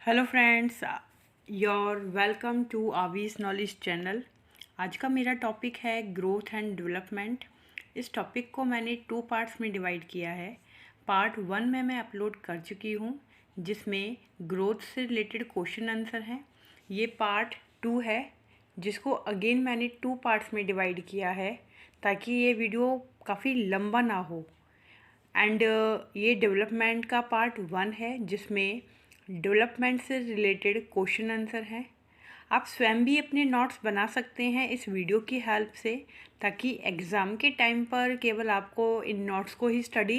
Hello friends, your welcome to आवीज़ knowledge channel. आज का मेरा टॉपिक है ग्रोथ एंड डेवलपमेंट। इस टॉपिक को मैंने 2 पार्ट्स में डिवाइड किया है। पार्ट 1 में मैं अपलोड कर चुकी हूँ, जिसमें ग्रोथ से रिलेटेड क्वेश्चन आंसर हैं। ये पार्ट 2 है, जिसको अगेन मैंने 2 पार्ट्स में डिवाइड किया है, ताकि ये वीडियो काफ़ी लंबा ना हो। एंड ये डेवलपमेंट का पार्ट 1 है, जिसमें डेवलपमेंट से रिलेटेड क्वेश्चन आंसर हैं। आप स्वयं भी अपने नोट्स बना सकते हैं इस वीडियो की हेल्प से, ताकि एग्ज़ाम के टाइम पर केवल आपको इन नोट्स को ही स्टडी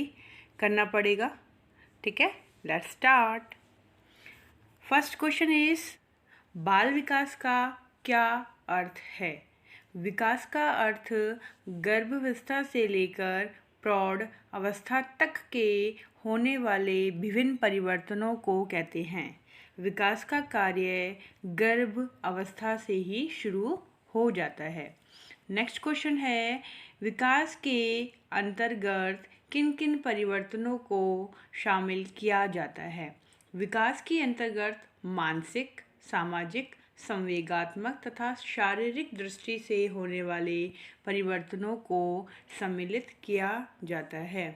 करना पड़ेगा। ठीक है, let's start. First question is, बाल विकास का क्या अर्थ है? विकास का अर्थ गर्भावस्था से लेकर प्रौढ़ अवस्था तक के होने वाले विभिन्न परिवर्तनों को कहते हैं। विकास का कार्य गर्भ अवस्था से ही शुरू हो जाता है। नेक्स्ट क्वेश्चन है, विकास के अंतर्गत किन किन परिवर्तनों को शामिल किया जाता है? विकास के अंतर्गत मानसिक, सामाजिक, संवेगात्मक तथा शारीरिक दृष्टि से होने वाले परिवर्तनों को सम्मिलित किया जाता है।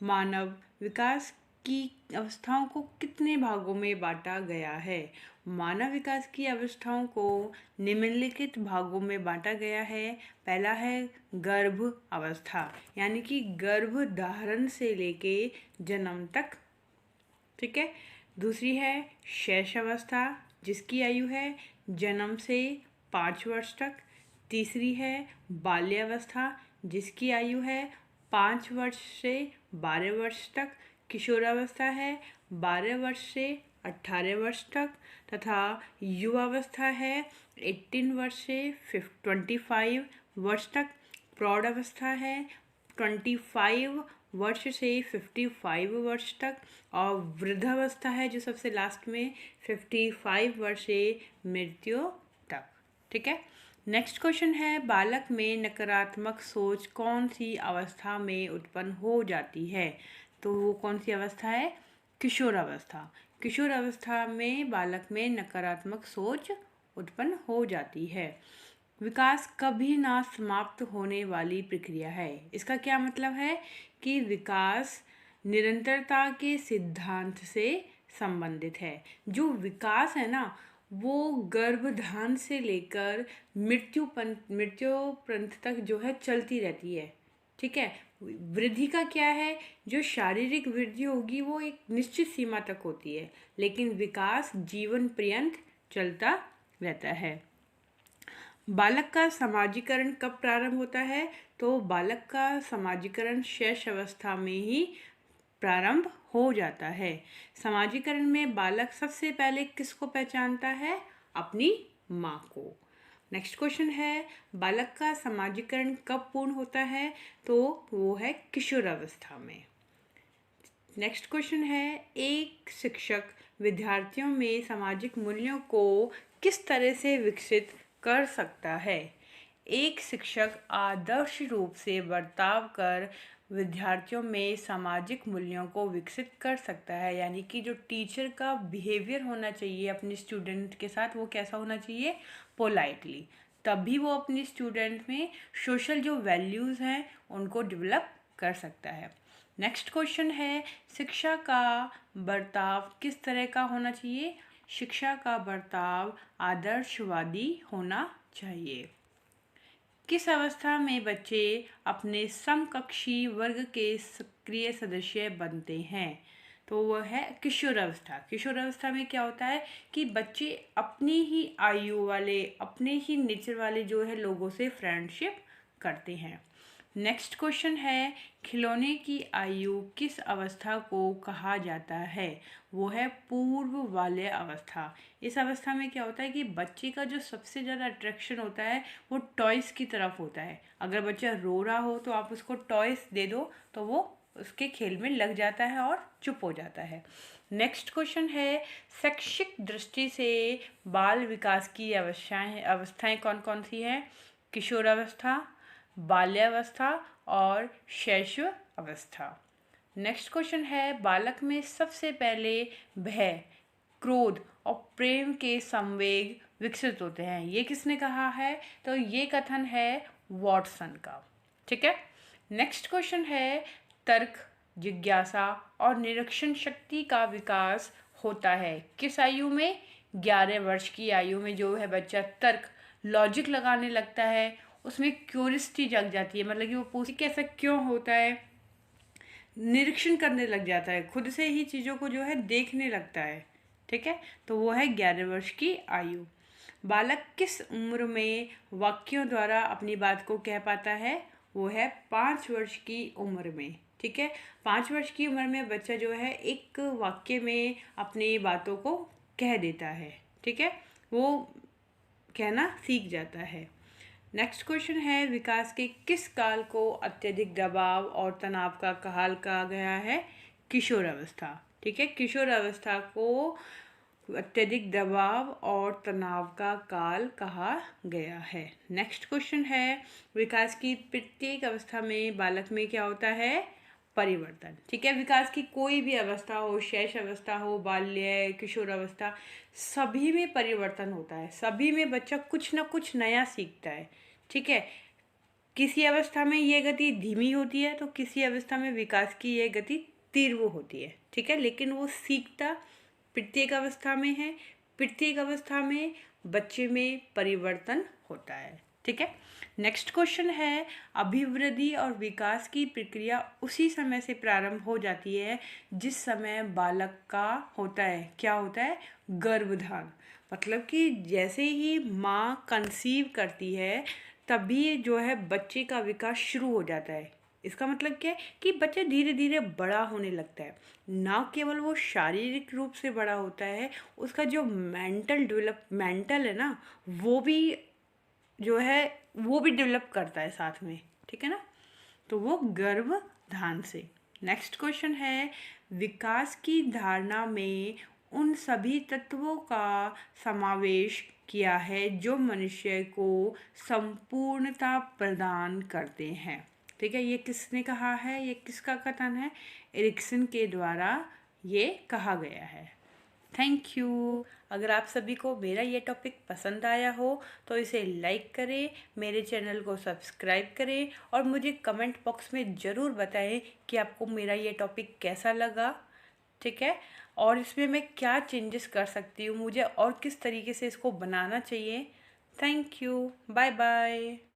मानव विकास की अवस्थाओं को कितने भागों में बांटा गया है? मानव विकास की अवस्थाओं को निम्नलिखित भागों में बांटा गया है। पहला है गर्भ अवस्था, यानी कि गर्भ धारण से लेके जन्म तक। ठीक है। दूसरी है शैशव अवस्था, जिसकी आयु है जन्म से 5 वर्ष तक। तीसरी है बाल्यावस्था, जिसकी आयु है 5 वर्ष से 12 वर्ष तक। किशोरावस्था है 12 वर्ष से 18 वर्ष तक। तथा युवावस्था है 18 वर्ष से 25 वर्ष तक। प्रौढ़ अवस्था है 25 वर्ष से 55 वर्ष तक। और वृद्धावस्था है जो सबसे लास्ट में 55 वर्ष से मृत्यु तक। ठीक है। नेक्स्ट क्वेश्चन है, बालक में नकारात्मक सोच कौन सी अवस्था में उत्पन्न हो जाती है? तो वो कौन सी अवस्था है? किशोरावस्था। किशोरावस्था में बालक में नकारात्मक सोच उत्पन्न हो जाती है। विकास कभी ना समाप्त होने वाली प्रक्रिया है। इसका क्या मतलब है कि विकास निरंतरता के सिद्धांत से संबंधित है। जो विकास है ना, वो गर्भधान से लेकर मृत्युपर्यंत तक जो है चलती रहती है। ठीक है। वृद्धि का क्या है? जो शारीरिक वृद्धि होगी वो एक निश्चित सीमा तक होती है, लेकिन विकास जीवन पर्यंत चलता रहता है। बालक का समाजीकरण कब प्रारंभ होता है? तो बालक का समाजीकरण शैशव अवस्था में ही प्रारंभ हो जाता है। समाजीकरण में बालक सबसे पहले किसको पहचानता है? अपनी माँ को। नेक्स्ट क्वेश्चन है, बालक का समाजीकरण कब पूर्ण होता है? तो वो है किशोरावस्था में। नेक्स्ट क्वेश्चन है, एक शिक्षक विद्यार्थियों में सामाजिक मूल्यों को किस तरह से विकसित कर सकता है? एक शिक्षक आदर्श रूप से बर्ताव कर विद्यार्थियों में सामाजिक मूल्यों को विकसित कर सकता है। यानी कि जो टीचर का बिहेवियर होना चाहिए अपने स्टूडेंट के साथ, वो कैसा होना चाहिए? पोलाइटली। तभी वो अपने स्टूडेंट में सोशल जो वैल्यूज़ हैं उनको डेवलप कर सकता है। नेक्स्ट क्वेश्चन है, शिक्षा का बर्ताव किस तरह का होना चाहिए? शिक्षा का बर्ताव आदर्शवादी होना चाहिए। किस अवस्था में बच्चे अपने समकक्षी वर्ग के सक्रिय सदस्य बनते हैं? तो वह है किशोरावस्था। किशोरावस्था में क्या होता है कि बच्चे अपनी ही आयु वाले, अपने ही नेचर वाले जो है लोगों से फ्रेंडशिप करते हैं। नेक्स्ट क्वेश्चन है, खिलौने की आयु किस अवस्था को कहा जाता है? वो है पूर्व बाल्य अवस्था। इस अवस्था में क्या होता है कि बच्चे का जो सबसे ज़्यादा अट्रैक्शन होता है वो टॉयज़ की तरफ होता है। अगर बच्चा रो रहा हो तो आप उसको टॉयज़ दे दो तो वो उसके खेल में लग जाता है और चुप हो जाता है। नेक्स्ट क्वेश्चन है, शैक्षिक दृष्टि से बाल विकास की अवस्थाएं कौन कौन सी हैं? किशोरावस्था, बाल्यावस्था और शैशव अवस्था। नेक्स्ट क्वेश्चन है, बालक में सबसे पहले भय, क्रोध और प्रेम के संवेग विकसित होते हैं। ये किसने कहा है? तो ये कथन है वॉटसन का। ठीक है। नेक्स्ट क्वेश्चन है, तर्क, जिज्ञासा और निरीक्षण शक्ति का विकास होता है किस आयु में? 11 वर्ष की आयु में जो है बच्चा तर्क, लॉजिक लगाने लगता है, उसमें क्यूरियोसिटी जग जाती है, मतलब कि वो पूछती कि ऐसा क्यों होता है, निरीक्षण करने लग जाता है, खुद से ही चीज़ों को जो है देखने लगता है। ठीक है, तो वो है 11 वर्ष की आयु। बालक किस उम्र में वाक्यों द्वारा अपनी बात को कह पाता है? वो है 5 वर्ष की उम्र में। ठीक है, 5 वर्ष की उम्र में बच्चा जो है एक वाक्य में अपनी बातों को कह देता है। ठीक है, वो कहना सीख जाता है। नेक्स्ट क्वेश्चन है, विकास के किस काल को अत्यधिक दबाव और तनाव का काल कहा गया है? किशोर अवस्था। ठीक है, किशोर अवस्था को अत्यधिक दबाव और तनाव का काल कहा गया है। नेक्स्ट क्वेश्चन है, विकास की प्रत्येक अवस्था में बालक में क्या होता है? परिवर्तन। ठीक है, विकास की कोई भी अवस्था हो, शैशव अवस्था हो, बाल्य, किशोर अवस्था, सभी में परिवर्तन होता है, सभी में बच्चा कुछ ना कुछ नया सीखता है। ठीक है, किसी अवस्था में ये गति धीमी होती है तो किसी अवस्था में विकास की ये गति तीव्र होती है। ठीक है, लेकिन वो सीखता प्रत्येक अवस्था में है, प्रत्येक अवस्था में बच्चे में परिवर्तन होता है। ठीक है, नेक्स्ट क्वेश्चन है, अभिवृद्धि और विकास की प्रक्रिया उसी समय से प्रारंभ हो जाती है जिस समय बालक का होता है, क्या होता है? गर्भधान। मतलब कि जैसे ही माँ कंसीव करती है तभी जो है बच्चे का विकास शुरू हो जाता है। इसका मतलब क्या है कि बच्चा धीरे धीरे बड़ा होने लगता है। ना केवल वो शारीरिक रूप से बड़ा होता है, उसका जो मेंटल है ना, वो भी जो है वो भी डेवलप करता है साथ में। ठीक है ना, तो वो गर्भधान से। नेक्स्ट क्वेश्चन है, विकास की धारणा में उन सभी तत्वों का समावेश किया है जो मनुष्य को संपूर्णता प्रदान करते हैं। ठीक है, ये किसने कहा है? ये किसका कथन है? एरिक्सन के द्वारा ये कहा गया है। Thank you. अगर आप सभी को मेरा ये टॉपिक पसंद आया हो तो इसे लाइक करें, मेरे चैनल को सब्सक्राइब करें और मुझे कमेंट बॉक्स में ज़रूर बताएं कि आपको मेरा ये टॉपिक कैसा लगा। ठीक है, और इसमें मैं क्या चेंजेस कर सकती हूँ, मुझे और किस तरीके से इसको बनाना चाहिए। Thank you, bye bye.